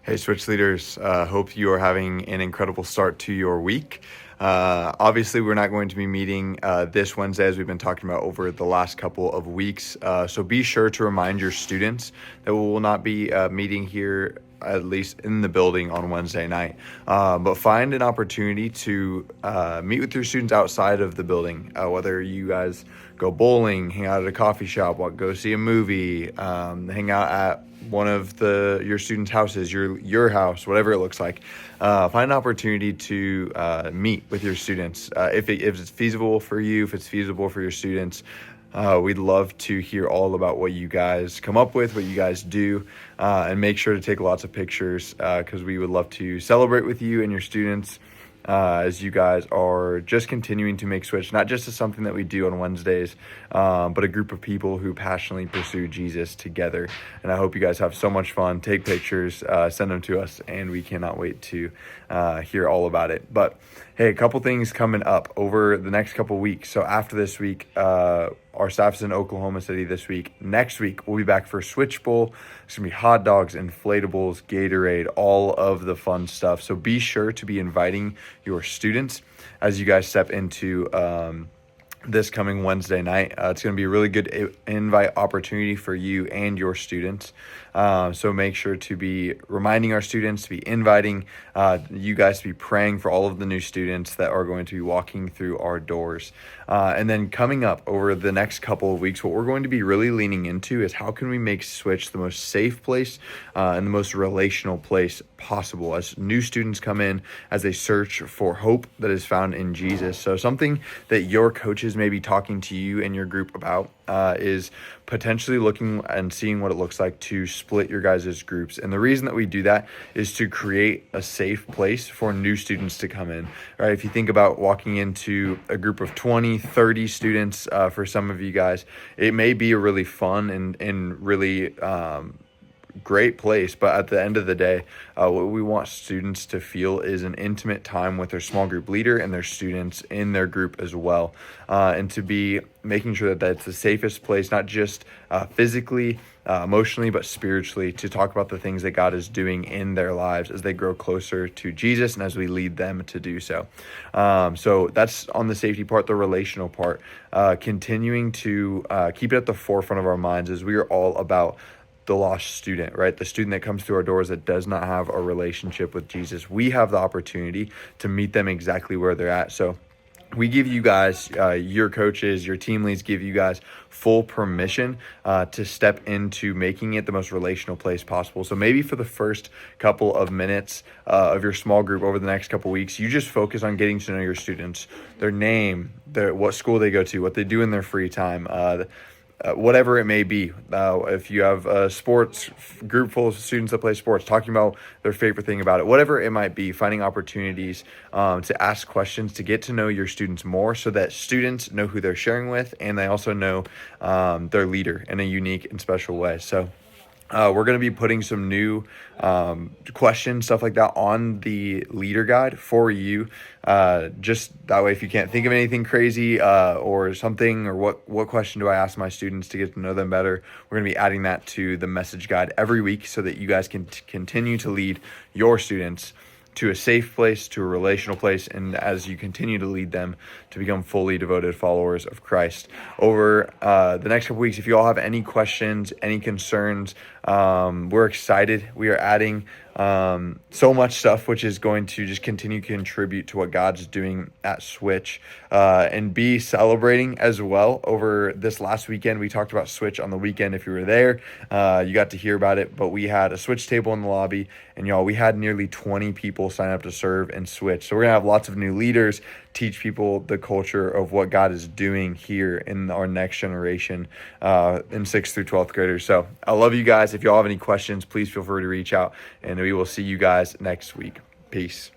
Hey, Switch leaders. Hope you are having an incredible start to your week. Obviously, we're not going to be meeting this Wednesday as we've been talking about over the last couple of weeks. So be sure to remind your students that we will not be meeting here, at least in the building, on Wednesday night. But find an opportunity to meet with your students outside of the building, whether you guys go bowling, hang out at a coffee shop, go see a movie, hang out at one of your students' houses, your house, whatever it looks like. Find an opportunity to meet with your students. If it's feasible for you, if it's feasible for your students, we'd love to hear all about what you guys come up with, what you guys do, and make sure to take lots of pictures because we would love to celebrate with you and your students as you guys are just continuing to make Switch, not just as something that we do on Wednesdays, but a group of people who passionately pursue Jesus together. And I hope you guys have so much fun. Take pictures, send them to us, and we cannot wait to hear all about it. But hey, a couple things coming up over the next couple weeks. So after this week, our staff is in Oklahoma City this week. Next week, we'll be back for Switch Bowl. It's going to be hot dogs, inflatables, Gatorade, all of the fun stuff. So be sure to be inviting your students as you guys step into this coming Wednesday night. It's going to be a really good invite opportunity for you and your students. So make sure to be reminding our students, to be inviting you guys to be praying for all of the new students that are going to be walking through our doors. And then coming up over the next couple of weeks, what we're going to be really leaning into is how can we make Switch the most safe place and the most relational place possible as new students come in, as they search for hope that is found in Jesus. So something that your coaches may be talking to you and your group about is potentially looking and seeing what it looks like to split your guys' groups. And the reason that we do that is to create a safe place for new students to come in, right? If you think about walking into a group of 20, 30 students, for some of you guys, it may be a really fun and really great place, but at the end of the day, what we want students to feel is an intimate time with their small group leader and their students in their group as well, and to be making sure that that's the safest place, not just physically, emotionally, but spiritually, to talk about the things that God is doing in their lives as they grow closer to Jesus and as we lead them to do so. So that's on the safety part. The relational part, continuing to keep it at the forefront of our minds, as we are all about the lost student, right? The student that comes through our doors that does not have a relationship with Jesus. We have the opportunity to meet them exactly where they're at. So we give you guys, your coaches, your team leads give you guys full permission to step into making it the most relational place possible. So maybe for the first couple of minutes of your small group over the next couple weeks, you just focus on getting to know your students, their name, what school they go to, what they do in their free time, whatever it may be. If you have a sports group full of students that play sports, talking about their favorite thing about it, whatever it might be, finding opportunities to ask questions, to get to know your students more so that students know who they're sharing with, and they also know their leader in a unique and special way. So we're going to be putting some new questions, stuff like that, on the leader guide for you. Just that way, if you can't think of anything crazy or something, or what question do I ask my students to get to know them better, we're going to be adding that to the message guide every week so that you guys can continue to lead your students to a safe place, to a relational place, and as you continue to lead them to become fully devoted followers of Christ. Over the next couple weeks, if you all have any questions, any concerns, we're excited. We are adding so much stuff, which is going to just continue to contribute to what God's doing at Switch, and be celebrating as well. Over this last weekend, we talked about Switch on the weekend. If you were there, you got to hear about it, but we had a Switch table in the lobby, and y'all, we had nearly 20 people sign up to serve and Switch. So we're gonna have lots of new leaders, teach people the culture of what God is doing here in our next generation, in 6th through 12th graders. So I love you guys. If y'all have any questions, please feel free to reach out, and we will see you guys next week. Peace.